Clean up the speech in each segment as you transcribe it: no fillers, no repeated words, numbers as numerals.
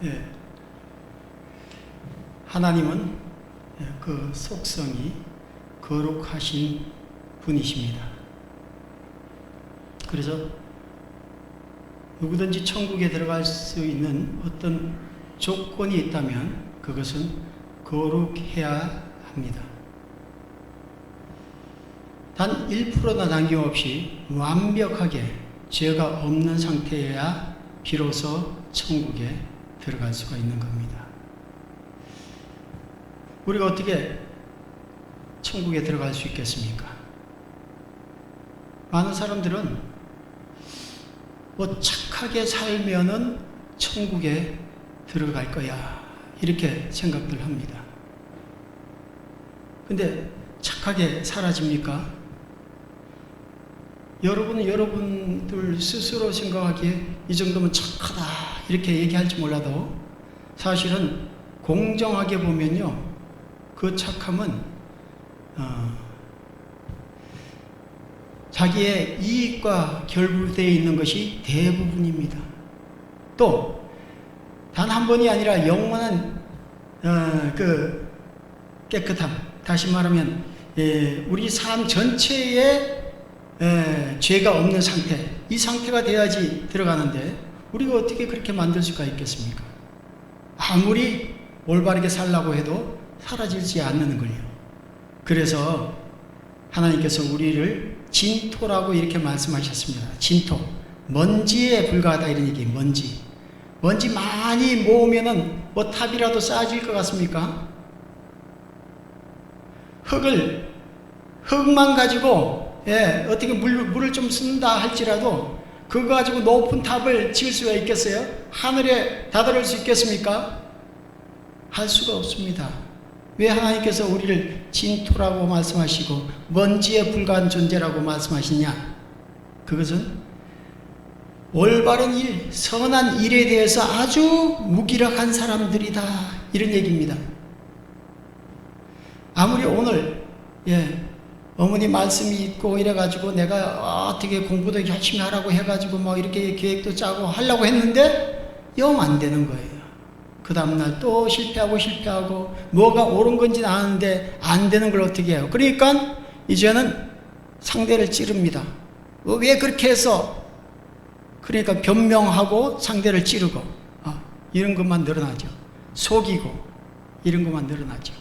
예, 하나님은 그 속성이 거룩하신 분이십니다. 그래서 누구든지 천국에 들어갈 수 있는 어떤 조건이 있다면 그것은 거룩해야 합니다. 단 1%나 남김없이 완벽하게 죄가 없는 상태여야 비로소 천국에 들어갈 수가 있는 겁니다. 우리가 어떻게 천국에 들어갈 수 있겠습니까? 많은 사람들은 뭐 착하게 살면은 천국에 들어갈 거야 이렇게 생각들 합니다. 근데 착하게 사라집니까? 여러분은 여러분들 스스로 생각하기에 이 정도면 착하다 이렇게 얘기할지 몰라도 사실은 공정하게 보면요, 그 착함은 자기의 이익과 결부되어 있는 것이 대부분입니다. 또 단 한 번이 아니라 영원한 그 깨끗함, 다시 말하면 우리 삶 전체에 죄가 없는 상태, 이 상태가 돼야지 들어가는데 우리가 어떻게 그렇게 만들 수가 있겠습니까? 아무리 올바르게 살라고 해도 사라지지 않는 거예요. 그래서 하나님께서 우리를 진토라고 이렇게 말씀하셨습니다. 진토, 먼지에 불과하다 이런 얘기예요. 먼지 많이 모으면은 뭐 탑이라도 쌓아질 것 같습니까? 흙만 가지고 어떻게 물을 좀 쓴다 할지라도 그거 가지고 높은 탑을 지을 수가 있겠어요? 하늘에 다다를 수 있겠습니까? 할 수가 없습니다. 왜 하나님께서 우리를 진토라고 말씀하시고 먼지에 불과한 존재라고 말씀하시냐? 그것은 올바른 일, 선한 일에 대해서 아주 무기력한 사람들이다 이런 얘기입니다. 아무리 오늘 어머니 말씀이 있고 이래가지고 내가 어떻게 공부도 열심히 하라고 해가지고 막 이렇게 계획도 짜고 하려고 했는데 영 안 되는 거예요. 그 다음날 또 실패하고 뭐가 옳은 건지는 아는데 안 되는 걸 어떻게 해요? 그러니까 이제는 상대를 찌릅니다. 왜 그렇게 해서? 그러니까 변명하고 상대를 찌르고 이런 것만 늘어나죠. 속이고 이런 것만 늘어나죠.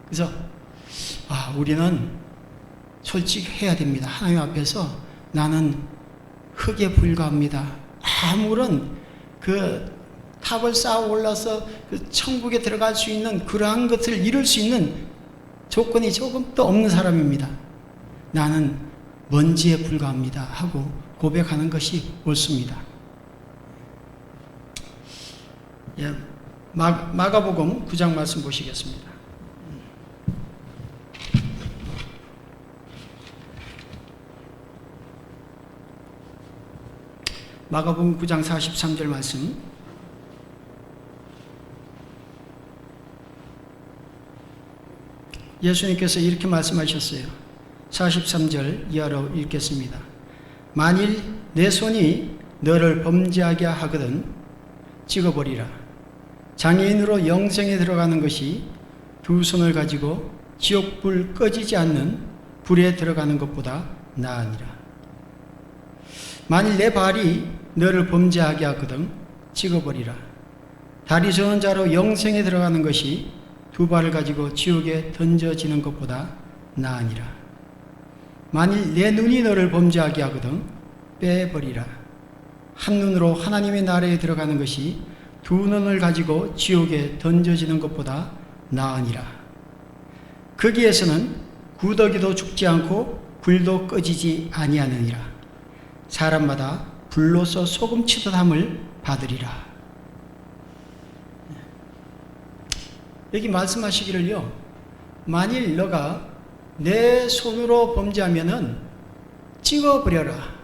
그래서 우리는 솔직해야 됩니다. 하나님 앞에서 나는 흙에 불과합니다. 아무런 그 탑을 쌓아 올라서 그 천국에 들어갈 수 있는 그러한 것을 이룰 수 있는 조건이 조금도 없는 사람입니다. 나는 먼지에 불과합니다 하고 고백하는 것이 옳습니다. 마가복음 9장 말씀 보시겠습니다. 마가복음 9장 43절 말씀. 예수님께서 이렇게 말씀하셨어요. 43절 이하로 읽겠습니다. 만일 내 손이 너를 범죄하게 하거든 찍어버리라. 장애인으로 영생에 들어가는 것이 두 손을 가지고 지옥불 꺼지지 않는 불에 들어가는 것보다 나으니라. 만일 내 발이 너를 범죄하게 하거든 찍어버리라. 다리 저는 자로 영생에 들어가는 것이 두 발을 가지고 지옥에 던져지는 것보다 나으니라. 만일 내 눈이 너를 범죄하게 하거든 빼버리라. 한 눈으로 하나님의 나라에 들어가는 것이 두 눈을 가지고 지옥에 던져지는 것보다 나으니라. 거기에서는 구더기도 죽지 않고 불도 꺼지지 아니하느니라. 사람마다 불로서 소금치듯 함을 받으리라. 여기 말씀하시기를요, 만일 너가 내 손으로 범죄하면은 찍어버려라.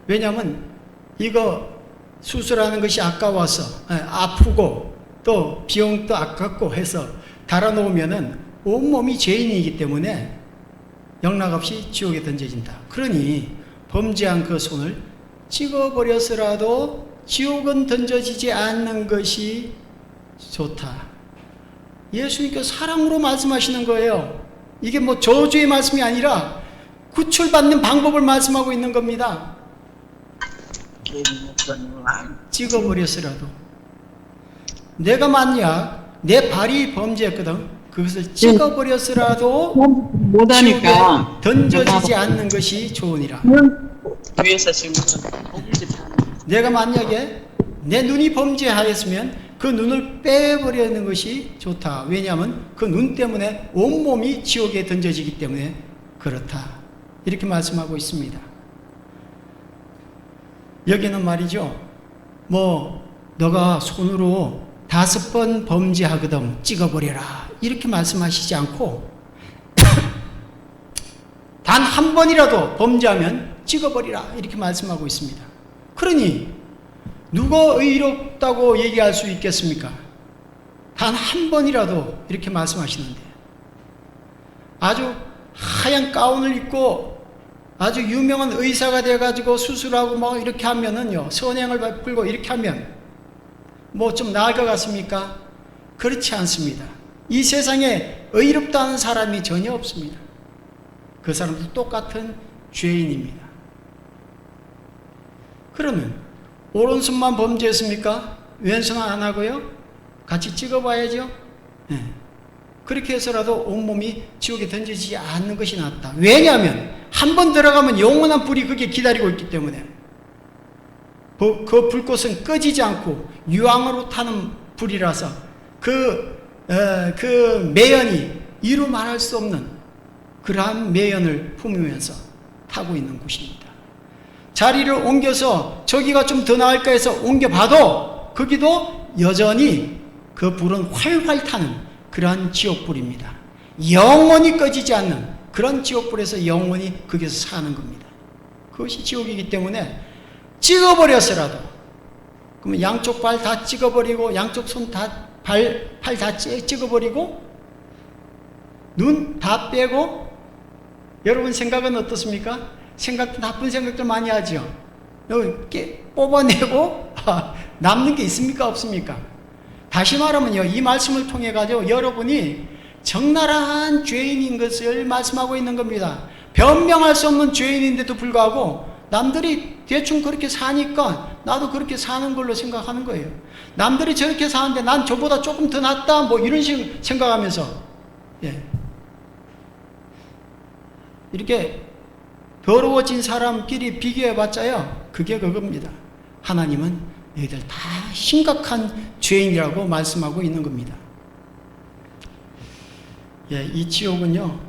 왜냐하면 이거 수술하는 것이 아까워서 아프고 또 비용도 아깝고 해서 달아놓으면은 온몸이 죄인이기 때문에 영락없이 지옥에 던져진다. 그러니 범죄한 그 손을 찍어버려서라도 지옥은 던져지지 않는 것이 좋다. 예수님께서 사랑으로 말씀하시는 거예요. 이게 뭐 저주의 말씀이 아니라 구출받는 방법을 말씀하고 있는 겁니다. 찍어버렸으라도, 내가 만약 내 발이 범죄했거든, 그것을 찍어버렸으라도 못하니까 지옥에 던져지지 않는 것이 좋으니라. 위에서 지금 내가 만약에 내 눈이 범죄하였으면 그 눈을 빼버리는 것이 좋다. 왜냐하면 그 눈 때문에 온몸이 지옥에 던져지기 때문에 그렇다. 이렇게 말씀하고 있습니다. 여기는 말이죠, 뭐 너가 손으로 5번 범죄하거든 찍어버려라 이렇게 말씀하시지 않고 단 한 번이라도 범죄하면 찍어버리라 이렇게 말씀하고 있습니다. 그러니 누가 의롭다고 얘기할 수 있겠습니까? 단 한 번이라도 이렇게 말씀하시는데, 아주 하얀 가운을 입고 아주 유명한 의사가 돼가지고 수술하고 뭐 이렇게 하면은요, 선행을 베풀고 이렇게 하면 뭐 좀 나을 것 같습니까? 그렇지 않습니다. 이 세상에 의롭다는 사람이 전혀 없습니다. 그 사람도 똑같은 죄인입니다. 그러면 오른손만 범죄했습니까? 왼손은 안 하고요? 같이 찍어봐야죠. 네. 그렇게 해서라도 온몸이 지옥에 던지지 않는 것이 낫다. 왜냐하면 한 번 들어가면 영원한 불이 거기에 기다리고 있기 때문에, 그 불꽃은 꺼지지 않고 유황으로 타는 불이라서 그 매연이 이루 말할 수 없는 그러한 매연을 품으면서 타고 있는 곳입니다. 자리를 옮겨서 저기가 좀 더 나을까 해서 옮겨봐도 거기도 여전히 그 불은 활활 타는 그러한 지옥불입니다. 영원히 꺼지지 않는 그런 지옥불에서 영원히 거기서 사는 겁니다. 그것이 지옥이기 때문에 찍어버렸으라도, 그러면 양쪽 발 다 찍어버리고 양쪽 손 다 팔 다 찍어버리고 눈 다 빼고, 여러분 생각은 어떻습니까? 나쁜 생각들 많이 하죠. 이렇게 뽑아내고 남는 게 있습니까? 없습니까? 다시 말하면요, 이 말씀을 통해 가지고 여러분이 적나라한 죄인인 것을 말씀하고 있는 겁니다. 변명할 수 없는 죄인인데도 불구하고 남들이 대충 그렇게 사니까 나도 그렇게 사는 걸로 생각하는 거예요. 남들이 저렇게 사는데 난 저보다 조금 더 낫다, 뭐 이런 식으로 생각하면서, 예, 이렇게 더러워진 사람끼리 비교해봤자요, 그게 그겁니다. 하나님은 너희들 다 심각한 죄인이라고 말씀하고 있는 겁니다. 예, 이 지옥은요,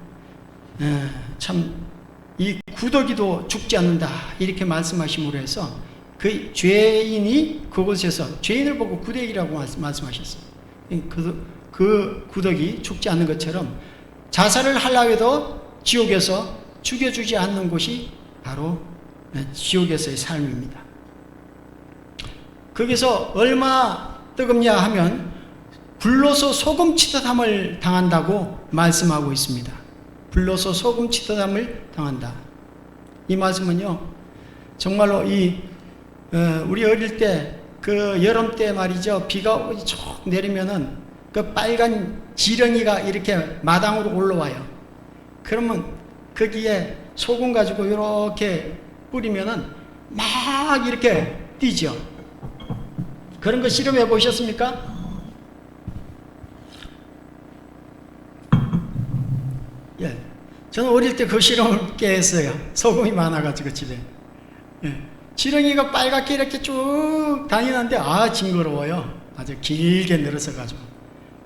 참 이 구더기도 죽지 않는다 이렇게 말씀하심으로 해서 그 죄인이 그곳에서 죄인을 보고 구더기라고 말씀하셨어요. 그 구더기 죽지 않는 것처럼 자살을 하려고 해도 지옥에서 죽여주지 않는 곳이 바로 지옥에서의 삶입니다. 거기서 얼마나 뜨겁냐 하면 불로서 소금 치듯함을 당한다고 말씀하고 있습니다. 불로서 소금 치듯함을 당한다. 이 말씀은요, 정말로 우리 어릴 때 그 여름 때 말이죠, 비가 쭉 내리면은 그 빨간 지렁이가 이렇게 마당으로 올라와요. 그러면 거기에 소금 가지고 이렇게 뿌리면은 막 이렇게 뛰죠. 그런 거 실험해 보셨습니까? 예, 저는 어릴 때 그 실험을 꽤 했어요. 소금이 많아가지고 집에. 예, 지렁이가 빨갛게 이렇게 쭉 다니는데 징그러워요. 아주 길게 늘어서가지고.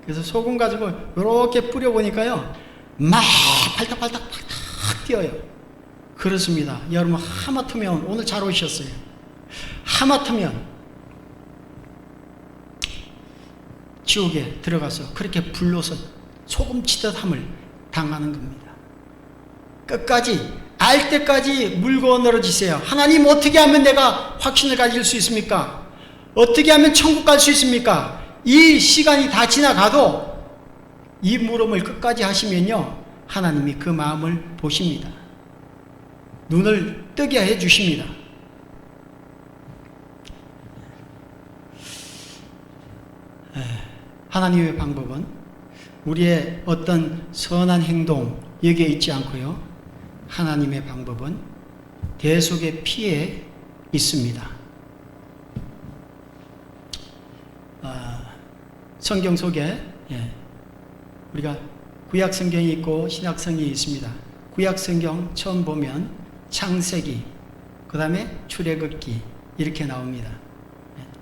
그래서 소금 가지고 이렇게 뿌려보니까요, 막 팔딱팔딱 뛰어요. 그렇습니다. 여러분, 하마터면, 오늘 잘 오셨어요. 하마터면 지옥에 들어가서 그렇게 불로서 소금 치듯함을 당하는 겁니다. 끝까지 알 때까지 물고 늘어지세요. 하나님, 어떻게 하면 내가 확신을 가질 수 있습니까? 어떻게 하면 천국 갈 수 있습니까? 이 시간이 다 지나가도 이 물음을 끝까지 하시면요, 하나님이 그 마음을 보십니다. 눈을 뜨게 해 주십니다. 하나님의 방법은 우리의 어떤 선한 행동 여기에 있지 않고요. 하나님의 방법은 대속의 피에 있습니다. 성경 속에 우리가 구약 성경이 있고 신약 성경이 있습니다. 구약 성경 처음 보면 창세기, 그 다음에 출애굽기 이렇게 나옵니다.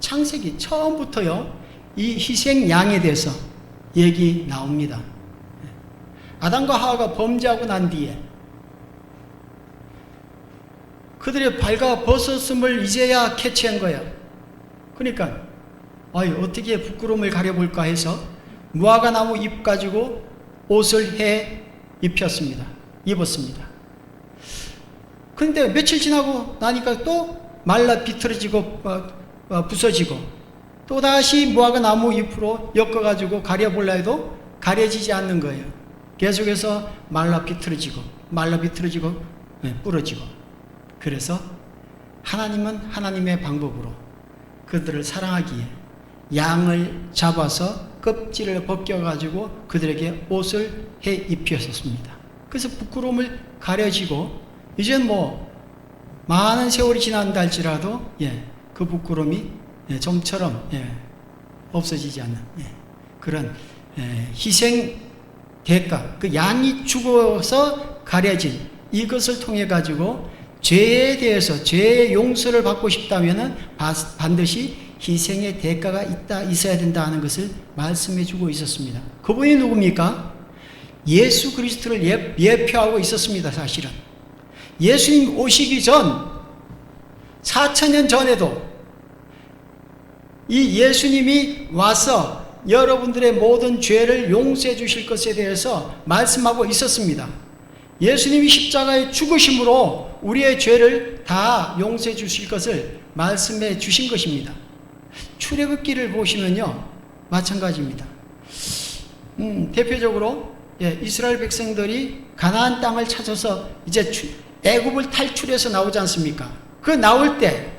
창세기 처음부터요, 이 희생 양에 대해서 얘기 나옵니다. 아담과 하와가 범죄하고 난 뒤에 그들의 발과 벗었음을 이제야 캐치한 거예요. 그러니까 어떻게 부끄러움을 가려볼까 해서 무화과 나무 잎 가지고 옷을 해 입었습니다. 그런데 며칠 지나고 나니까 또 말라 비틀어지고 부서지고 또다시 무화과 나무 잎으로 엮어가지고 가려볼라 해도 가려지지 않는 거예요. 계속해서 말라 비틀어지고 부러지고. 그래서 하나님은 하나님의 방법으로 그들을 사랑하기에 양을 잡아서 껍질을 벗겨가지고 그들에게 옷을 해 입히셨습니다. 그래서 부끄러움을 가려지고 이젠 많은 세월이 지난다 할지라도 그 부끄러움이 좀처럼 없어지지 않는 그런 희생 대가, 그 양이 죽어서 가려진 이것을 통해 가지고 죄에 대해서 죄의 용서를 받고 싶다면은 반드시 희생의 대가가 있어야 된다 하는 것을 말씀해 주고 있었습니다. 그분이 누굽니까? 예수 그리스도를 예표하고 있었습니다. 사실은 예수님 오시기 전 4,000년 전에도 이 예수님이 와서 여러분들의 모든 죄를 용서해 주실 것에 대해서 말씀하고 있었습니다. 예수님이 십자가에 죽으심으로 우리의 죄를 다 용서해 주실 것을 말씀해 주신 것입니다. 출애굽기를 보시면요, 마찬가지입니다. 대표적으로 이스라엘 백성들이 가나안 땅을 찾아서 이제 애굽을 탈출해서 나오지 않습니까? 그 나올 때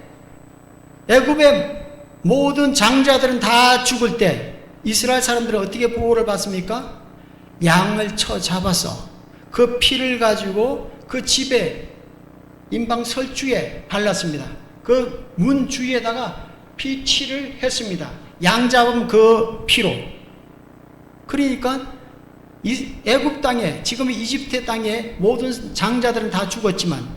애굽의 모든 장자들은 다 죽을 때 이스라엘 사람들은 어떻게 보호를 받습니까? 양을 쳐 잡아서 그 피를 가지고 그 집에 임방 설주에 발랐습니다. 그 문 주위에다가 피칠을 했습니다. 양 잡은 그 피로. 그러니까 애굽 땅에, 지금 이집트 땅에 모든 장자들은 다 죽었지만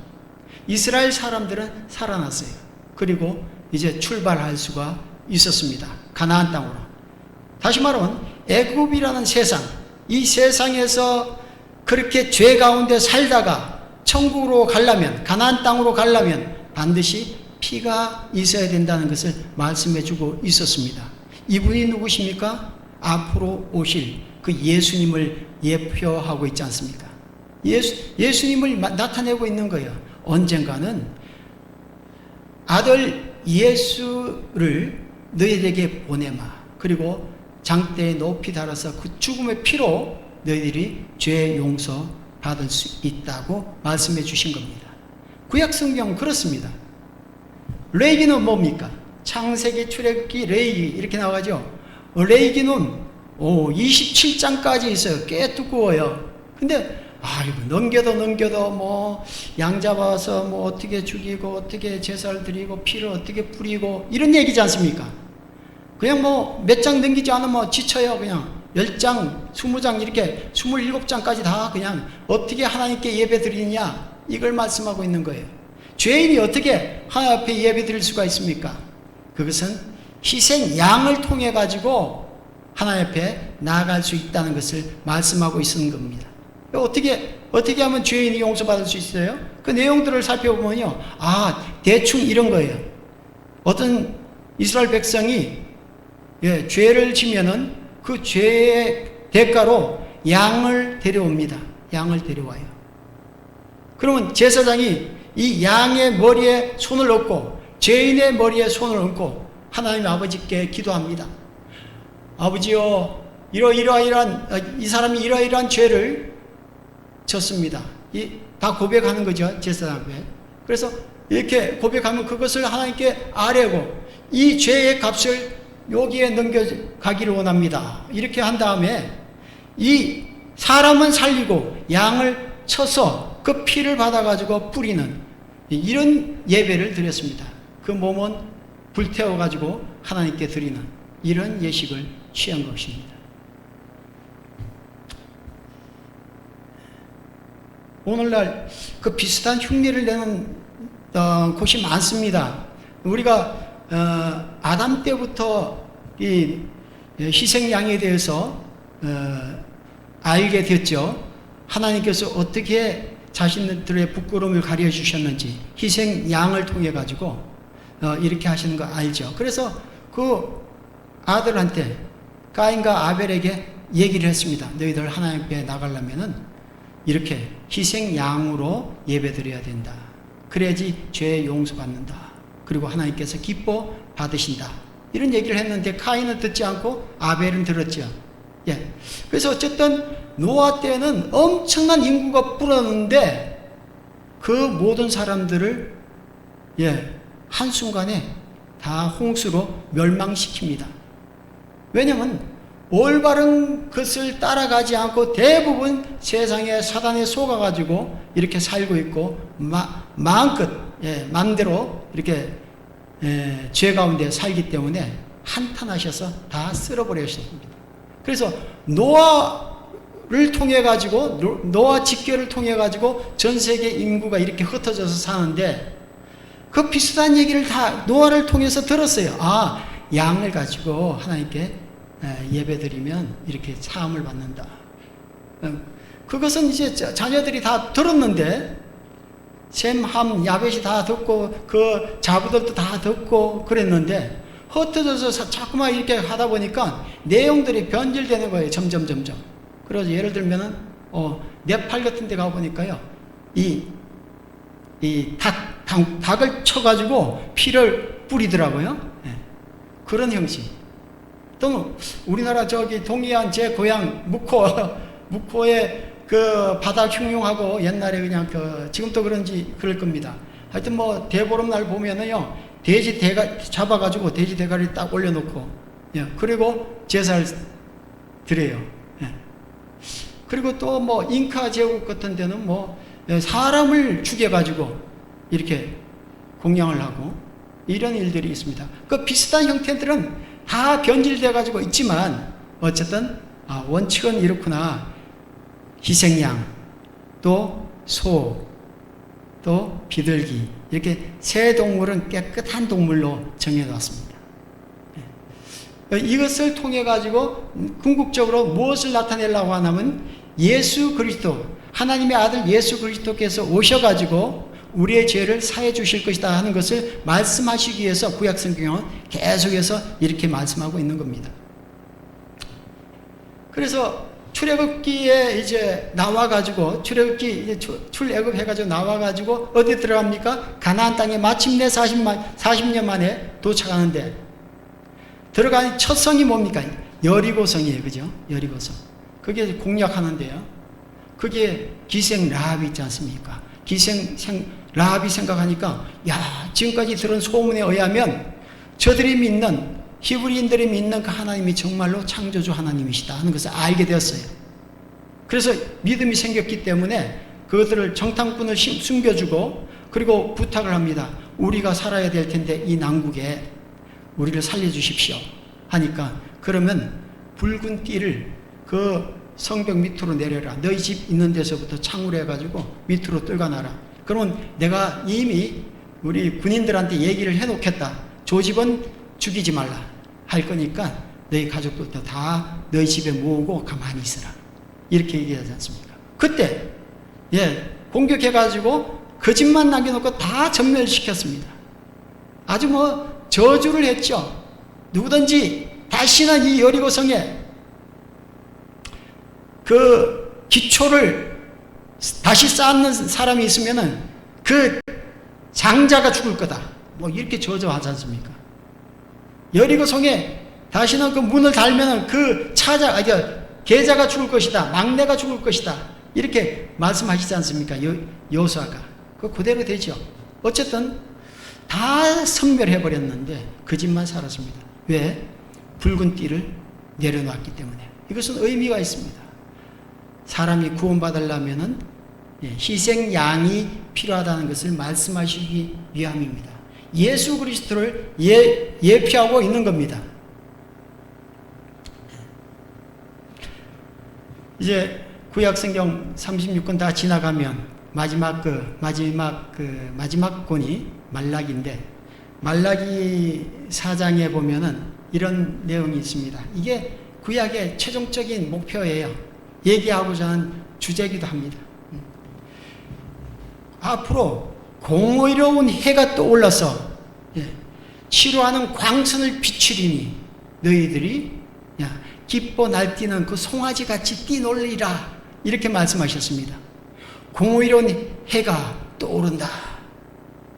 이스라엘 사람들은 살아났어요. 그리고 이제 출발할 수가 있었습니다. 가나안 땅으로. 다시 말하면 애굽이라는 세상, 이 세상에서 그렇게 죄 가운데 살다가 천국으로 가려면, 가나안 땅으로 가려면 반드시 피가 있어야 된다는 것을 말씀해 주고 있었습니다. 이분이 누구십니까? 앞으로 오실 그 예수님을 예표하고 있지 않습니까? 예수님을 나타내고 있는 거예요. 언젠가는 아들 예수를 너희에게 보내마. 그리고 장대에 높이 달아서 그 죽음의 피로 너희들이 죄 용서 받을 수 있다고 말씀해 주신 겁니다. 구약 성경은 그렇습니다. 레위기는 뭡니까? 창세기, 출애굽기, 레위기 이렇게 나와가죠. 레위기는 27장까지 있어요. 꽤 두꺼워요. 근데 넘겨도 양 잡아서 어떻게 죽이고 어떻게 제사를 드리고 피를 어떻게 뿌리고 이런 얘기지 않습니까? 그냥 몇 장 넘기지 않으면 지쳐요. 그냥 10장, 20장 이렇게 27장까지 다 그냥 어떻게 하나님께 예배 드리느냐 이걸 말씀하고 있는 거예요. 죄인이 어떻게 하나님 앞에 예배 드릴 수가 있습니까? 그것은 희생 양을 통해 가지고 하나님 앞에 나아갈 수 있다는 것을 말씀하고 있는 겁니다. 어떻게 하면 죄인이 용서받을 수 있어요? 그 내용들을 살펴보면요, 대충 이런 거예요. 어떤 이스라엘 백성이 죄를 지면은 그 죄의 대가로 양을 데려옵니다. 양을 데려와요. 그러면 제사장이 이 양의 머리에 손을 얹고 죄인의 머리에 손을 얹고 하나님 아버지께 기도합니다. 아버지요, 이 사람이 이러이러한 죄를 졌습니다. 다 고백하는 거죠, 제사장 앞에. 그래서 이렇게 고백하면 그것을 하나님께 아뢰고 이 죄의 값을 여기에 넘겨가기를 원합니다. 이렇게 한 다음에 이 사람은 살리고 양을 쳐서 그 피를 받아가지고 뿌리는 이런 예배를 드렸습니다. 그 몸은 불태워가지고 하나님께 드리는 이런 예식을 취한 것입니다. 오늘날 그 비슷한 흉내를 내는 곳이 많습니다. 우리가 아담 때부터 이 희생양에 대해서 알게 됐죠. 하나님께서 어떻게 자신들의 부끄러움을 가려 주셨는지 희생양을 통해 가지고 이렇게 하시는 거 알죠. 그래서 그 아들한테 가인과 아벨에게 얘기를 했습니다. 너희들 하나님 앞에 나가려면은 이렇게 희생양으로 예배드려야 된다. 그래야지 죄 용서받는다. 그리고 하나님께서 기뻐 받으신다. 이런 얘기를 했는데 가인은 듣지 않고 아벨은 들었죠. 예. 그래서 어쨌든 노아 때는 엄청난 인구가 불었는데 그 모든 사람들을 한순간에 다 홍수로 멸망시킵니다. 왜냐하면 올바른 것을 따라가지 않고 대부분 세상에 사단에 속아가지고 이렇게 살고 있고 마음껏 마음대로 이렇게 죄 가운데 살기 때문에 한탄하셔서 다 쓸어버리셨습니다. 그래서 노아를 통해 가지고 노아 집결을 통해 가지고 전 세계 인구가 이렇게 흩어져서 사는데 그 비슷한 얘기를 다 노아를 통해서 들었어요. 아, 양을 가지고 하나님께 예배드리면 이렇게 사함을 받는다. 그것은 이제 자녀들이 다 들었는데 셈, 함, 야벳이 다 듣고 그 자부들도 다 듣고 그랬는데 흩어져서 자꾸만 이렇게 하다 보니까 내용들이 변질되는 거예요. 점점. 그래서 예를 들면은 네팔 같은 데 가보니까요. 닭을 쳐가지고 피를 뿌리더라고요. 그런 형식. 또 우리나라 저기 동해안 제 고향 묵호에 그 바다 흉흉하고 옛날에 그냥 지금도 그런지 그럴 겁니다. 하여튼 뭐 대보름날 보면은요 돼지 대가 잡아가지고 돼지 대가리 딱 올려놓고 그리고 제사를 드려요. 그리고 또 뭐 잉카 제국 같은 데는 뭐 사람을 죽여가지고 이렇게 공양을 하고 이런 일들이 있습니다. 그 비슷한 형태들은 다 변질되어 가지고 있지만 어쨌든 원칙은 이렇구나. 희생양, 또 소, 또 비둘기 이렇게 세 동물은 깨끗한 동물로 정해놨습니다. 이것을 통해 가지고 궁극적으로 무엇을 나타내려고 하냐면 예수 그리스도, 하나님의 아들 예수 그리스도께서 오셔가지고 우리의 죄를 사해 주실 것이다 하는 것을 말씀하시기 위해서 구약 성경은 계속해서 이렇게 말씀하고 있는 겁니다. 그래서 출애굽기에 이제 나와가지고 출애굽기 출애굽 해가지고 나와가지고 어디 들어갑니까? 가나안 땅에 마침내 40년 만에 도착하는데 들어가는 첫 성이 뭡니까? 여리고성이에요, 그죠? 여리고성. 그게 공략하는데요. 그게 기생 라합이 있지 않습니까? 라합이 생각하니까 지금까지 들은 소문에 의하면 저들이 믿는 히브리인들이 믿는 그 하나님이 정말로 창조주 하나님이시다 하는 것을 알게 되었어요. 그래서 믿음이 생겼기 때문에 그들을 정탐꾼을 숨겨주고 그리고 부탁을 합니다. 우리가 살아야 될 텐데 이 난국에 우리를 살려주십시오 하니까 그러면 붉은 띠를 그 성벽 밑으로 내려라. 너희 집 있는 데서부터 창으로 해가지고 밑으로 뚫어놔라. 그러면 내가 이미 우리 군인들한테 얘기를 해놓겠다. 조집은 죽이지 말라 할 거니까 너희 가족들도 다 너희 집에 모으고 가만히 있으라. 이렇게 얘기하지 않습니까? 그때 공격해가지고 그 집만 남겨놓고 다 전멸시켰습니다. 아주 뭐 저주를 했죠. 누구든지 다시는 이 여리고성에 그 기초를 다시 쌓는 사람이 있으면은 그 장자가 죽을 거다. 뭐 이렇게 저주하지 않습니까? 여리고성에 다시는 그 문을 달면은 그 계자가 죽을 것이다. 막내가 죽을 것이다. 이렇게 말씀하시지 않습니까? 여호수아가. 그 그대로 되죠. 어쨌든 다 섬멸해 버렸는데 그 집만 살았습니다. 왜? 붉은 띠를 내려놨기 때문에 이것은 의미가 있습니다. 사람이 구원받으려면은 희생 양이 필요하다는 것을 말씀하시기 위함입니다. 예수 그리스도를 예표하고 있는 겁니다. 이제 구약성경 36권 다 지나가면 마지막 권이 말라기인데, 말라기 4장에 보면은 이런 내용이 있습니다. 이게 구약의 최종적인 목표예요. 얘기하고자 하는 주제이기도 합니다. 앞으로 공의로운 해가 떠올라서 치료하는 광선을 비추리니 너희들이 기뻐 날뛰는 그 송아지같이 뛰놀리라, 이렇게 말씀하셨습니다. 공의로운 해가 떠오른다.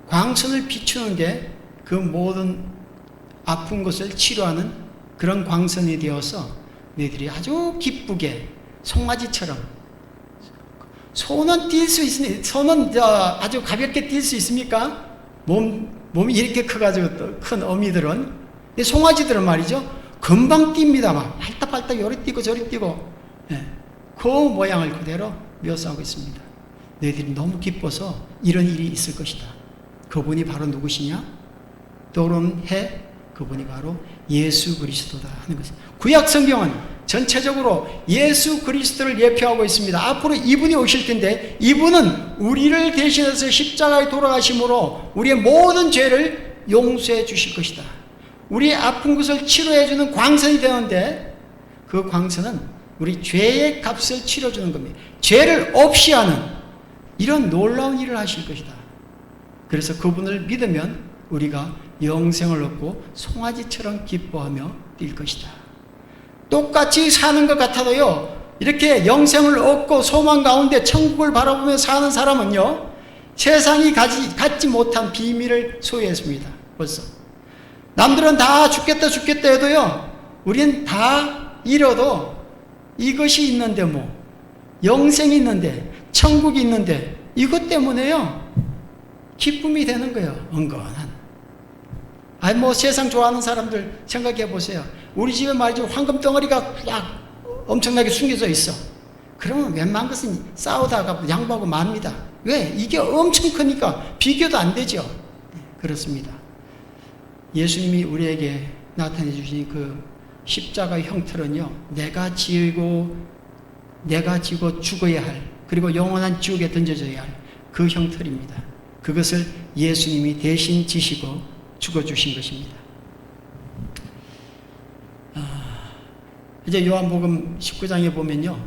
광선을 비추는 게 그 모든 아픈 것을 치료하는 그런 광선이 되어서 너희들이 아주 기쁘게 송아지처럼, 소는 뛸 수 있으니, 소는 아주 가볍게 뛸 수 있습니까? 몸이 이렇게 커가지고 큰 어미들은, 송아지들은 말이죠, 금방 뜁니다. 막 팔딱팔딱 요리 뛰고 저리 뛰고, 그 모양을 그대로 묘사하고 있습니다. 너희들이 너무 기뻐서 이런 일이 있을 것이다. 그분이 바로 누구시냐? 떠오르는 해, 그분이 바로 예수 그리스도다 하는 것입니다. 구약 성경은 전체적으로 예수 그리스도를 예표하고 있습니다. 앞으로 이분이 오실 텐데, 이분은 우리를 대신해서 십자가에 돌아가심으로 우리의 모든 죄를 용서해 주실 것이다. 우리의 아픈 것을 치료해 주는 광선이 되는데, 그 광선은 우리 죄의 값을 치러주는 겁니다. 죄를 없이 하는 이런 놀라운 일을 하실 것이다. 그래서 그분을 믿으면 우리가 영생을 얻고 송아지처럼 기뻐하며 뛸 것이다. 똑같이 사는 것 같아도요, 이렇게 영생을 얻고 소망 가운데 천국을 바라보며 사는 사람은요, 세상이 갖지 못한 비밀을 소유했습니다. 벌써 남들은 다 죽겠다 해도요, 우리는 다 잃어도 이것이 있는데, 영생이 있는데, 천국이 있는데, 이것 때문에요 기쁨이 되는 거예요. 은근한. 세상 좋아하는 사람들 생각해 보세요. 우리 집에 말이죠, 황금 덩어리가 막 엄청나게 숨겨져 있어. 그러면 웬만한 것은 싸우다가 양보하고 맙니다. 왜? 이게 엄청 크니까 비교도 안 되죠. 그렇습니다. 예수님이 우리에게 나타내 주신 그 십자가의 형틀은요, 내가 지고 죽어야 할, 그리고 영원한 지옥에 던져져야 할 그 형틀입니다. 그것을 예수님이 대신 지시고 죽어주신 것입니다. 이제 요한복음 19장에 보면요,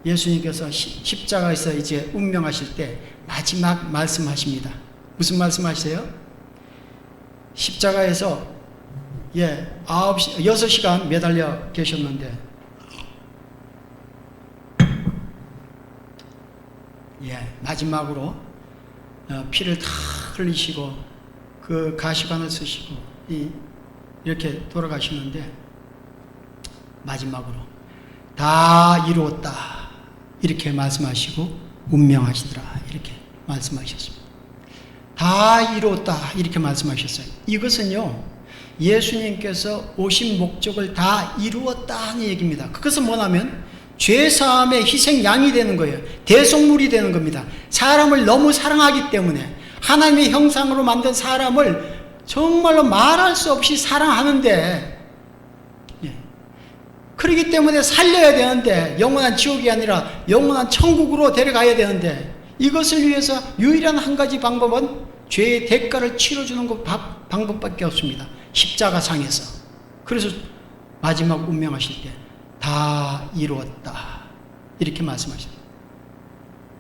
예수님께서 십자가에서 이제 운명하실 때 마지막 말씀하십니다. 무슨 말씀하세요? 십자가에서 6시간 매달려 계셨는데, 마지막으로 피를 다 흘리시고 그 가시관을 쓰시고 이렇게 돌아가시는데, 마지막으로 다 이루었다 이렇게 말씀하시고 운명하시더라 이렇게 말씀하셨습니다. 다 이루었다 이렇게 말씀하셨어요. 이것은요, 예수님께서 오신 목적을 다 이루었다는 얘기입니다. 그것은 뭐냐면 죄사함의 희생 양이 되는 거예요. 대속물이 되는 겁니다. 사람을 너무 사랑하기 때문에, 하나님의 형상으로 만든 사람을 정말로 말할 수 없이 사랑하는데, 그렇기 때문에 살려야 되는데, 영원한 지옥이 아니라 영원한 천국으로 데려가야 되는데, 이것을 위해서 유일한 한 가지 방법은 죄의 대가를 치러주는 방법밖에 없습니다. 십자가상에서. 그래서 마지막 운명하실 때 다 이루었다 이렇게 말씀하셨습니다.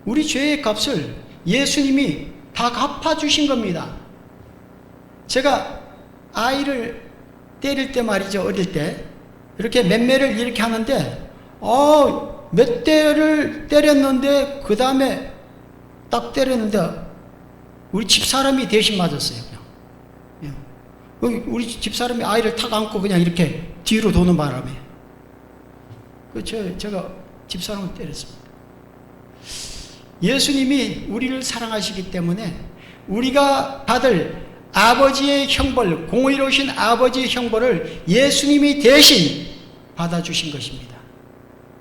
우리 죄의 값을 예수님이 다 갚아주신 겁니다. 제가 아이를 때릴 때 말이죠, 어릴 때 이렇게 맴매를 이렇게 하는데, 몇 대를 때렸는데, 그 다음에 딱 때렸는데 우리 집사람이 대신 맞았어요. 그냥 우리 집사람이 아이를 탁 안고 그냥 이렇게 뒤로 도는 바람에 제가 집사람을 때렸습니다. 예수님이 우리를 사랑하시기 때문에 우리가 받을 아버지의 형벌, 공의로우신 아버지의 형벌을 예수님이 대신 받아주신 것입니다.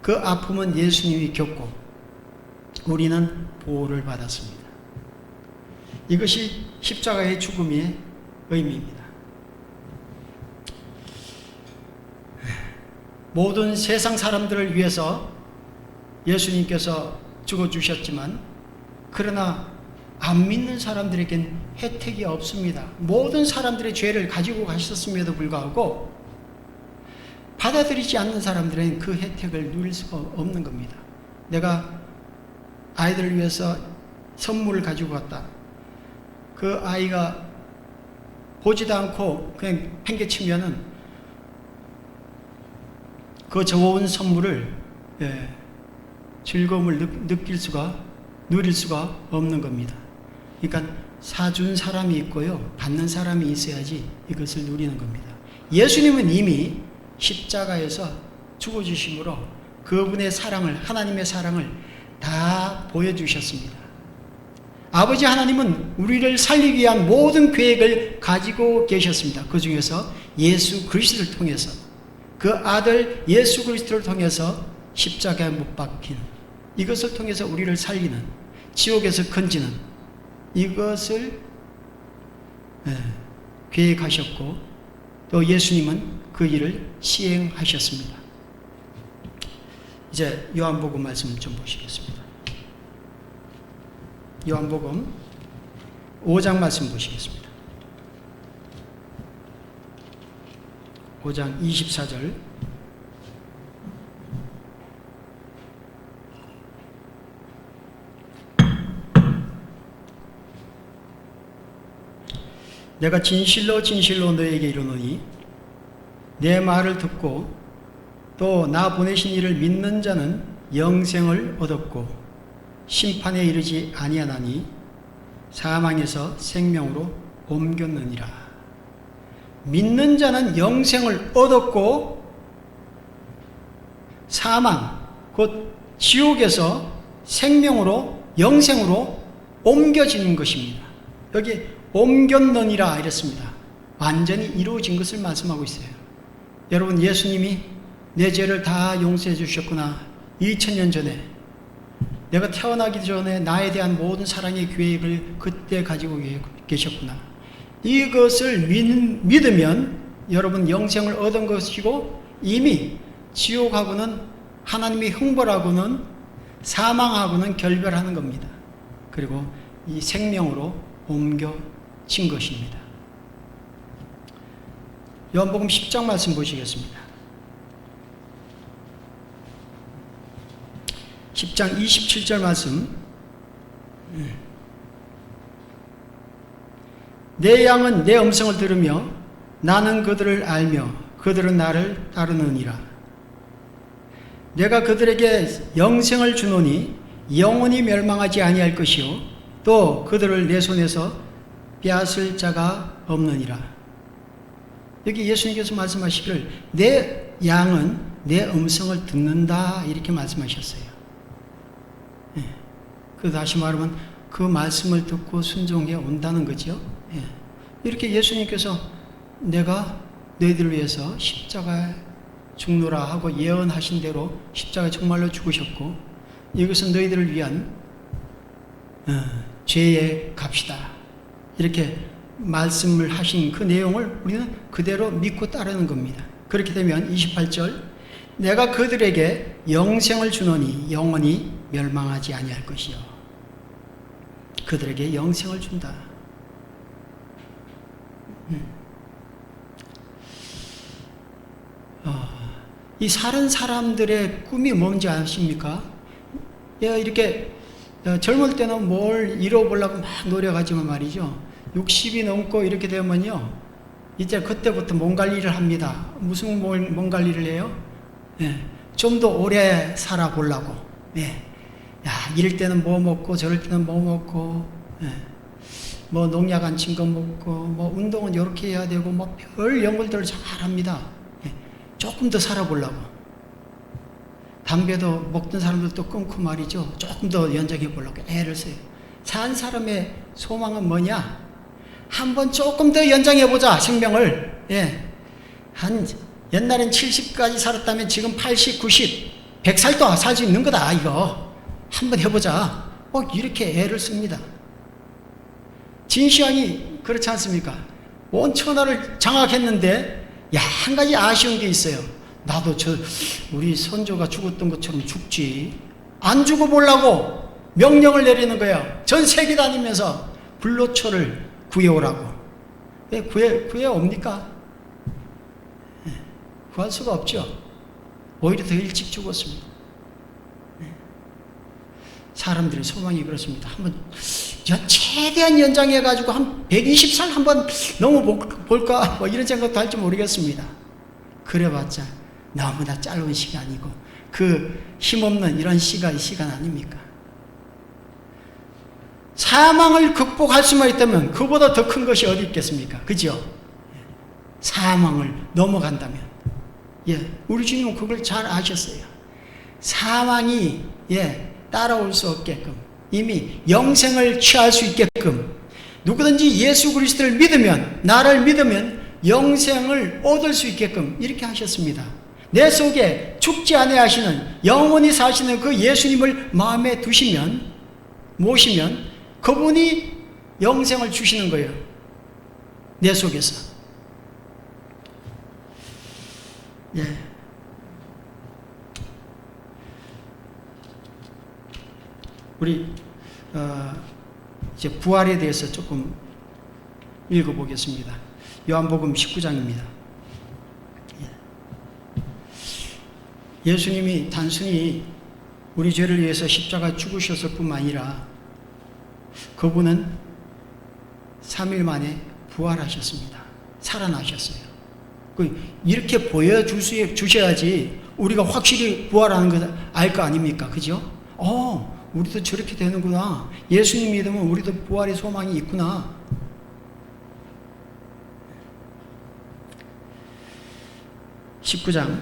그 아픔은 예수님이 겪고 우리는 보호를 받았습니다. 이것이 십자가의 죽음의 의미입니다. 모든 세상 사람들을 위해서 예수님께서 죽어주셨지만 그러나 안 믿는 사람들에겐 혜택이 없습니다. 모든 사람들의 죄를 가지고 가셨음에도 불구하고 받아들이지 않는 사람들은 그 혜택을 누릴 수가 없는 겁니다. 내가 아이들을 위해서 선물을 가지고 갔다. 그 아이가 보지도 않고 그냥 팽개치면은 그 좋은 선물을 즐거움을 누릴 수가 없는 겁니다. 그러니까 사준 사람이 있고요, 받는 사람이 있어야지 이것을 누리는 겁니다. 예수님은 이미 십자가에서 죽어주심으로 그분의 사랑을, 하나님의 사랑을 다 보여주셨습니다. 아버지 하나님은 우리를 살리기 위한 모든 계획을 가지고 계셨습니다. 그 중에서 예수 그리스도를 통해서, 그 아들 예수 그리스도를 통해서 십자가에 못 박힌 이것을 통해서 우리를 살리는, 지옥에서 건지는 이것을 계획하셨고 또 예수님은 그 일을 시행하셨습니다. 이제 요한복음 말씀 좀 보시겠습니다. 요한복음 5장 말씀 보시겠습니다. 5장 24절. 내가 진실로 진실로 너에게 이르노니 내 말을 듣고 또 나 보내신 이를 믿는 자는 영생을 얻었고 심판에 이르지 아니하나니 사망에서 생명으로 옮겼느니라. 믿는 자는 영생을 얻었고 사망, 곧 지옥에서 생명으로, 영생으로 옮겨지는 것입니다. 여기 옮겼느니라 이랬습니다. 완전히 이루어진 것을 말씀하고 있어요. 여러분, 예수님이 내 죄를 다 용서해 주셨구나. 2000년 전에 내가 태어나기 전에 나에 대한 모든 사랑의 계획을 그때 가지고 계셨구나. 이것을 믿으면 여러분 영생을 얻은 것이고 이미 지옥하고는, 하나님의 형벌하고는, 사망하고는 결별하는 겁니다. 그리고 이 생명으로 옮겨진 것입니다. 요한복음 10장 말씀 보시겠습니다. 10장 27절 말씀. 내 양은 내 음성을 들으며 나는 그들을 알며 그들은 나를 따르느니라. 내가 그들에게 영생을 주노니 영원히 멸망하지 아니할 것이요 또 그들을 내 손에서 빼앗을 자가 없느니라. 여기 예수님께서 말씀하시기를 내 양은 내 음성을 듣는다 이렇게 말씀하셨어요. 그 다시 말하면 그 말씀을 듣고 순종해 온다는 거죠. 이렇게 예수님께서 내가 너희들을 위해서 십자가에 죽노라 하고 예언하신 대로 십자가에 정말로 죽으셨고 이것은 너희들을 위한 죄의 값이다 이렇게 말씀을 하신 그 내용을 우리는 그대로 믿고 따르는 겁니다. 그렇게 되면 28절 내가 그들에게 영생을 주노니 영원히 멸망하지 아니할 것이요 그들에게 영생을 준다. 이 사는 사람들의 꿈이 뭔지 아십니까? 이렇게 젊을 때는 뭘 이뤄보려고 막 노력하지만 말이죠. 60이 넘고 이렇게 되면요. 이제 그때부터 몸 관리를 합니다. 무슨 몸 관리를 해요? 좀 더 오래 살아보려고. 야, 이럴 때는 뭐 먹고 저럴 때는 뭐 먹고 뭐 농약 안 친 거 먹고 뭐 운동은 이렇게 해야 되고 뭐 별 연구들을 잘 합니다. 조금 더 살아보려고. 담배도 먹던 사람들도 끊고 말이죠. 조금 더 연장해 보려고 애를 써요. 산 사람의 소망은 뭐냐? 한번 조금 더 연장해보자, 생명을. 예. 옛날엔 70까지 살았다면 지금 80, 90, 100살도 살 수 있는 거다, 이거. 한번 해보자. 이렇게 애를 씁니다. 진시황이 그렇지 않습니까? 온 천하를 장악했는데, 한 가지 아쉬운 게 있어요. 나도 우리 선조가 죽었던 것처럼 죽지. 안 죽어보려고 명령을 내리는 거예요. 전 세계 다니면서 불로초를 구해오라고. 왜 구해옵니까? 구할 수가 없죠. 오히려 더 일찍 죽었습니다. 사람들의 소망이 그렇습니다. 한번 최대한 연장해가지고 한 120살 한번 넘어볼까? 이런 생각도 할지 모르겠습니다. 그래봤자 너무나 짧은 시간이고 그 힘없는 이런 시간 아닙니까? 사망을 극복할 수만 있다면 그보다 더 큰 것이 어디 있겠습니까? 그죠? 사망을 넘어간다면. 우리 주님은 그걸 잘 아셨어요. 사망이 따라올 수 없게끔, 이미 영생을 취할 수 있게끔, 누구든지 예수 그리스도를 믿으면, 나를 믿으면 영생을 얻을 수 있게끔 이렇게 하셨습니다. 내 속에 죽지 아니하시는 영원히 사시는 그 예수님을 마음에 모시면 그분이 영생을 주시는 거예요. 내 속에서. 우리 이제 부활에 대해서 조금 읽어보겠습니다. 요한복음 19장입니다. 예수님이 단순히 우리 죄를 위해서 십자가 죽으셨을 뿐만 아니라 그분은 3일 만에 부활하셨습니다. 살아나셨어요. 이렇게 보여주셔야지 우리가 확실히 부활하는 걸 알 거 아닙니까? 그죠? 우리도 저렇게 되는구나. 예수님 믿으면 우리도 부활의 소망이 있구나. (19장)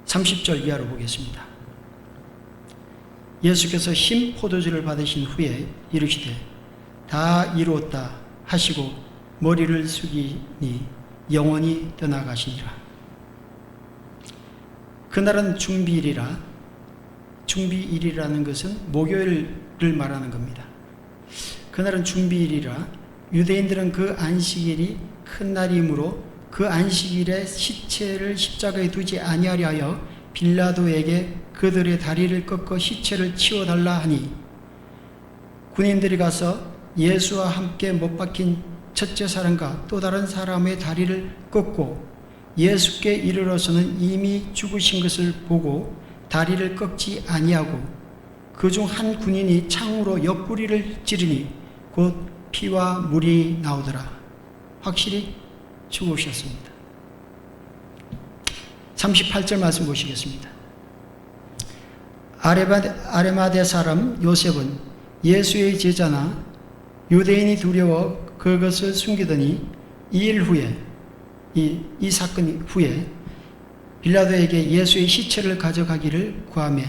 30절 이하로 보겠습니다. 예수께서 흰 포도주를 받으신 후에 이르시되 다 이루었다 하시고 머리를 숙이니 영원히 떠나가시니라. 그날은 중비일이라. 중비일이라는 것은 목요일을 말하는 겁니다. 그날은 중비일이라. 유대인들은 그 안식일이 큰 날이므로 그 안식일에 시체를 십자가에 두지 아니하려 하여 빌라도에게 그들의 다리를 꺾어 시체를 치워달라 하니 군인들이 가서 예수와 함께 못 박힌 첫째 사람과 또 다른 사람의 다리를 꺾고 예수께 이르러서는 이미 죽으신 것을 보고 다리를 꺾지 아니하고 그중 한 군인이 창으로 옆구리를 찌르니 곧 피와 물이 나오더라. 확실히 죽으셨습니다. 38절 말씀 보시겠습니다. 아레마대 사람 요셉은 예수의 제자나 유대인이 두려워 그것을 숨기더니 2일 후에 이 사건 후에 빌라도에게 예수의 시체를 가져가기를 구하매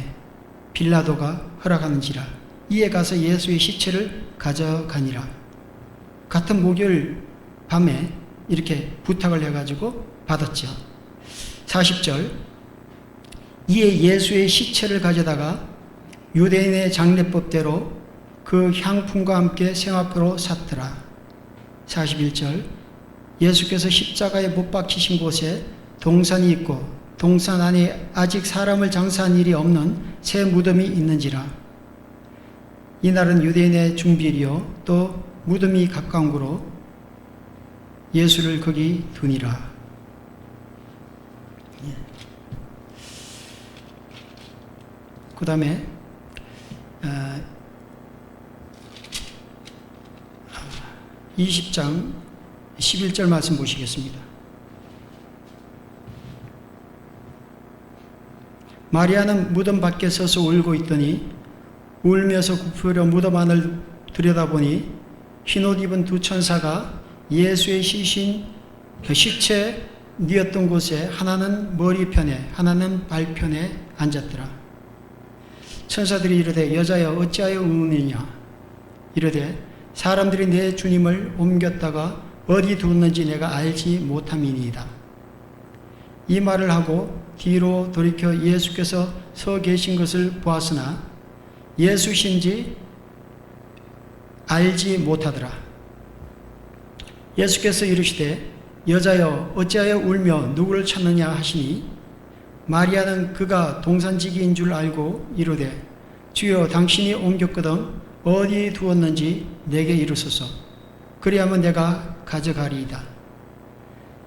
빌라도가 허락하는지라. 이에 가서 예수의 시체를 가져가니라. 같은 목요일 밤에 이렇게 부탁을 해가지고 받았죠. 40절 이에 예수의 시체를 가져다가 유대인의 장례법대로 그 향품과 함께 생화포로 샀더라. 41절 예수께서 십자가에 못 박히신 곳에 동산이 있고 동산 안에 아직 사람을 장사한 일이 없는 새 무덤이 있는지라. 이날은 유대인의 중비일이요 또 무덤이 가까운 고로 예수를 거기 두니라. 그 다음에 20장 11절 말씀 보시겠습니다. 마리아는 무덤 밖에 서서 울고 있더니 울면서 굽으려 무덤 안을 들여다보니 흰옷 입은 두 천사가 예수의 시체 뉘었던 곳에 하나는 머리편에 하나는 발편에 앉았더라. 천사들이 이르되 여자여 어찌하여 우느냐. 이르되 사람들이 내 주님을 옮겼다가 어디 두었는지 내가 알지 못함이니이다. 이 말을 하고 뒤로 돌이켜 예수께서 서 계신 것을 보았으나 예수신지 알지 못하더라. 예수께서 이르시되 여자여 어찌하여 울며 누구를 찾느냐 하시니 마리아는 그가 동산지기인 줄 알고 이르되 주여 당신이 옮겼거든 어디 두었는지 내게 이르소서. 그리하면 내가 가져가리이다.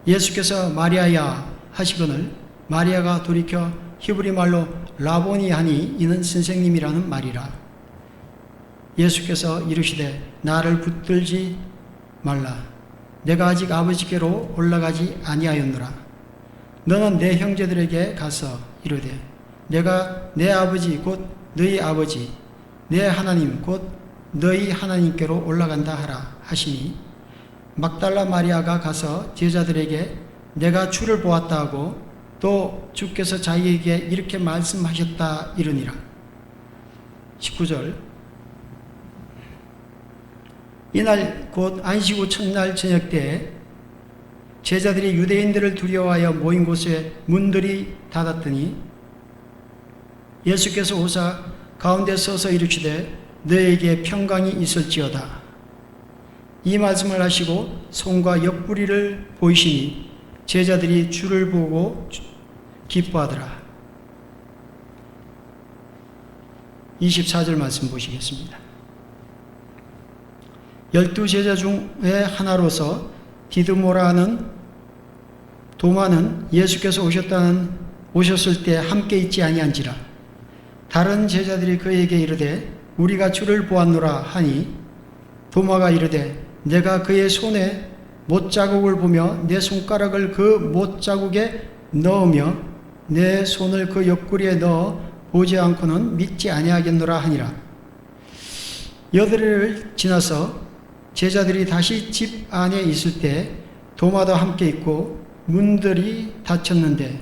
예수께서 마리아야 하시거늘 마리아가 돌이켜 히브리 말로 라보니 하니 이는 선생님이라는 말이라. 예수께서 이르시되 나를 붙들지 말라. 내가 아직 아버지께로 올라가지 아니하였노라. 너는 내 형제들에게 가서 이르되 내가 내 아버지 곧 너희 아버지 내 하나님 곧 너희 하나님께로 올라간다 하라 하시니 막달라 마리아가 가서 제자들에게 내가 주를 보았다 하고 또 주께서 자기에게 이렇게 말씀하셨다 이르니라. 19절 이날 곧 안식 후 첫날 저녁 때에 제자들이 유대인들을 두려워하여 모인 곳에 문들이 닫았더니 예수께서 오사 가운데 서서 이르시되 너에게 평강이 있을지어다. 이 말씀을 하시고 손과 옆구리를 보이시니 제자들이 주를 보고 기뻐하더라. 24절 말씀 보시겠습니다. 12제자 중에 하나로서 디드모라 하는 도마는 예수께서 오셨을 때 함께 있지 아니한지라. 다른 제자들이 그에게 이르되 우리가 주를 보았노라 하니 도마가 이르되 내가 그의 손에 못자국을 보며 내 손가락을 그 못자국에 넣으며 내 손을 그 옆구리에 넣어 보지 않고는 믿지 아니하겠노라 하니라. 여드레를 지나서 제자들이 다시 집 안에 있을 때 도마도 함께 있고 문들이 닫혔는데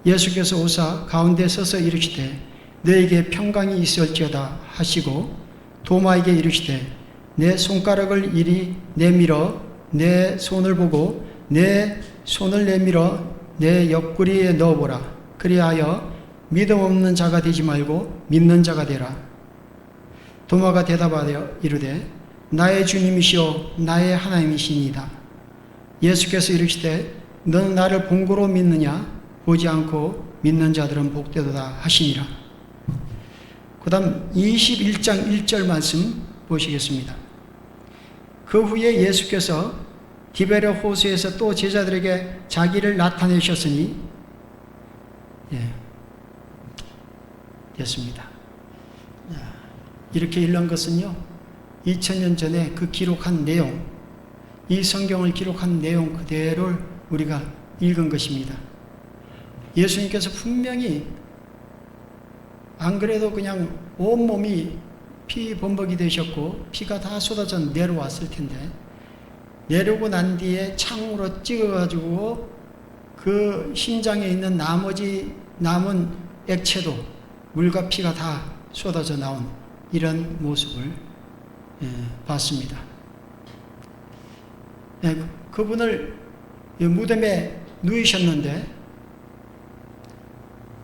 예수께서 오사 가운데 서서 이르시되 너에게 평강이 있을지어다 하시고 도마에게 이르시되 내 손가락을 이리 내밀어 내 손을 보고 내 손을 내밀어 내 옆구리에 넣어보라. 그리하여 믿음 없는 자가 되지 말고 믿는 자가 되라. 도마가 대답하여 이르되 나의 주님이시오 나의 하나님이시니이다. 예수께서 이르시되 너는 나를 본고로 믿느냐 보지 않고 믿는 자들은 복되도다 하시니라. 그 다음 21장 1절 말씀 보시겠습니다. 그 후에 예수께서 디베랴 호수에서 또 제자들에게 자기를 나타내셨으니 됐습니다. 이렇게 읽는 것은요 2000년 전에 그 기록한 내용, 이 성경을 기록한 내용 그대로를 우리가 읽은 것입니다. 예수님께서 분명히 안 그래도 그냥 온몸이 피 범벅이 되셨고 피가 다 쏟아져 내려왔을 텐데 내려오고 난 뒤에 창으로 찍어가지고 그 심장에 있는 나머지 남은 액체도 물과 피가 다 쏟아져 나온 이런 모습을 봤습니다. 그분을 무덤에 누이셨는데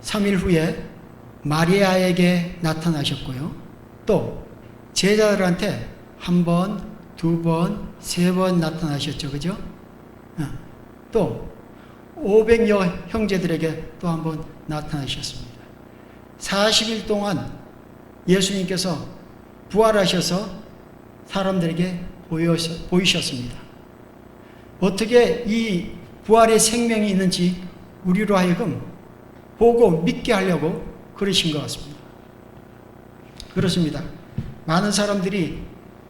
3일 후에 마리아에게 나타나셨고요. 또 제자들한테 한 번, 두 번, 세 번 나타나셨죠. 그죠? 또 500여 형제들에게 또 한 번 나타나셨습니다. 40일 동안 예수님께서 부활하셔서 사람들에게 보이셨습니다. 어떻게 이 부활의 생명이 있는지 우리로 하여금 보고 믿게 하려고 그러신 것 같습니다. 그렇습니다. 많은 사람들이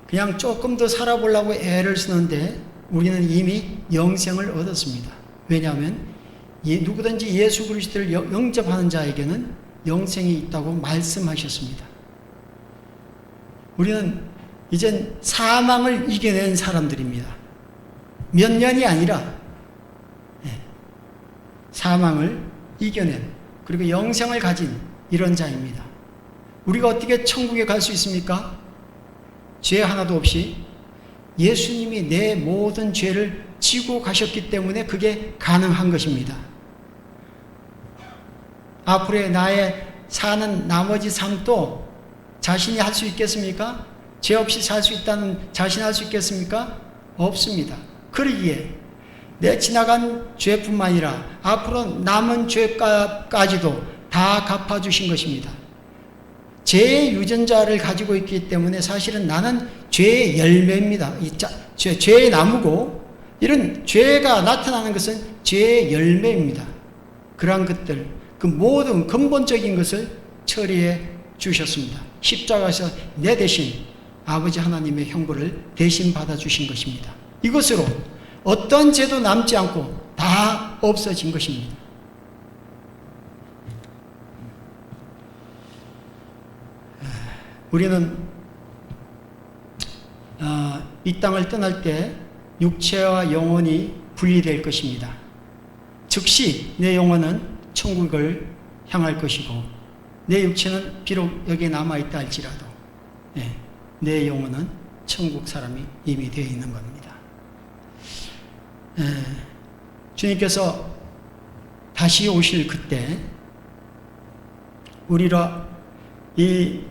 그냥 조금 더 살아보려고 애를 쓰는데 우리는 이미 영생을 얻었습니다. 왜냐하면 누구든지 예수 그리스도를 영접하는 자에게는 영생이 있다고 말씀하셨습니다. 우리는 이젠 사망을 이겨낸 사람들입니다. 몇 년이 아니라 사망을 이겨낸 그리고 영생을 가진 이런 자입니다. 우리가 어떻게 천국에 갈 수 있습니까? 죄 하나도 없이 예수님이 내 모든 죄를 지고 가셨기 때문에 그게 가능한 것입니다. 앞으로의 나의 사는 나머지 삶도 자신이 할 수 있겠습니까? 죄 없이 살 수 있다는 자신할 수 있겠습니까? 없습니다. 그러기에 내 지나간 죄뿐만 아니라 앞으로 남은 죄까지도 다 갚아주신 것입니다. 죄의 유전자를 가지고 있기 때문에 사실은 나는 죄의 열매입니다. 죄의 나무고 이런 죄가 나타나는 것은 죄의 열매입니다. 그러한 것들, 그 모든 근본적인 것을 처리해 주셨습니다. 십자가에서 내 대신 아버지 하나님의 형벌을 대신 받아주신 것입니다. 이것으로 어떤 죄도 남지 않고 다 없어진 것입니다. 우리는 이 땅을 떠날 때 육체와 영혼이 분리될 것입니다. 즉시 내 영혼은 천국을 향할 것이고 내 육체는 비록 여기에 남아있다 할지라도 내 영혼은 천국 사람이 이미 되어 있는 겁니다. 주님께서 다시 오실 그때 우리가 이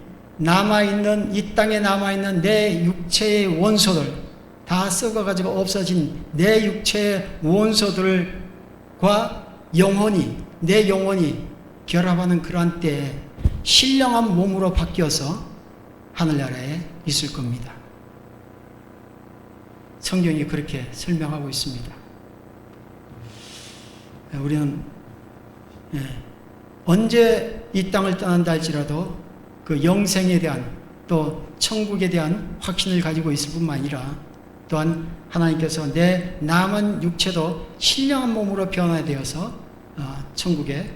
땅에 남아있는 내 육체의 원소들 다 썩어가지고 없어진 내 육체의 원소들과 내 영혼이 결합하는 그러한 때에 신령한 몸으로 바뀌어서 하늘나라에 있을 겁니다. 성경이 그렇게 설명하고 있습니다. 우리는 언제 이 땅을 떠난다 할지라도 그 영생에 대한 또 천국에 대한 확신을 가지고 있을 뿐만 아니라 또한 하나님께서 내 남은 육체도 신령한 몸으로 변화되어서 천국에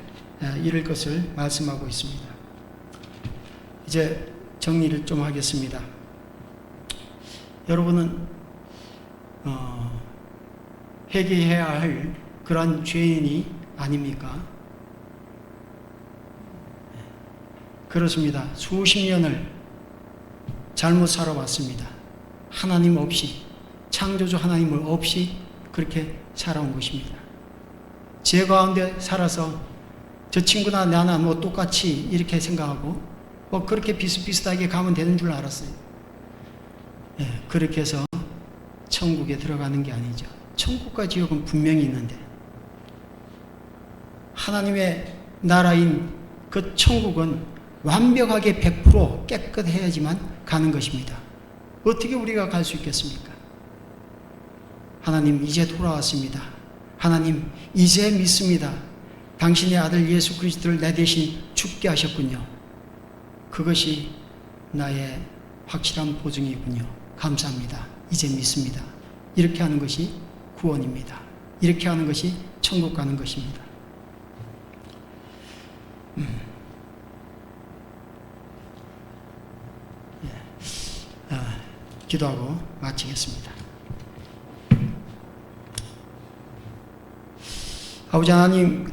이를 것을 말씀하고 있습니다. 이제 정리를 좀 하겠습니다. 여러분은 회개해야 할 그런 죄인이 아닙니까? 그렇습니다. 수십 년을 잘못 살아왔습니다. 하나님 없이, 창조주 하나님을 없이 그렇게 살아온 것입니다. 죄 가운데 살아서 저 친구나 나나 뭐 똑같이 이렇게 생각하고 뭐 그렇게 비슷비슷하게 가면 되는 줄 알았어요. 그렇게 해서 천국에 들어가는 게 아니죠. 천국과 지옥은 분명히 있는데 하나님의 나라인 그 천국은 완벽하게 100% 깨끗해야지만 가는 것입니다. 어떻게 우리가 갈 수 있겠습니까? 하나님 이제 돌아왔습니다. 하나님 이제 믿습니다. 당신의 아들 예수 그리스도를 내 대신 죽게 하셨군요. 그것이 나의 확실한 보증이군요. 감사합니다. 이제 믿습니다. 이렇게 하는 것이 구원입니다. 이렇게 하는 것이 천국 가는 것입니다. 기도하고 마치겠습니다. 아버지 하나님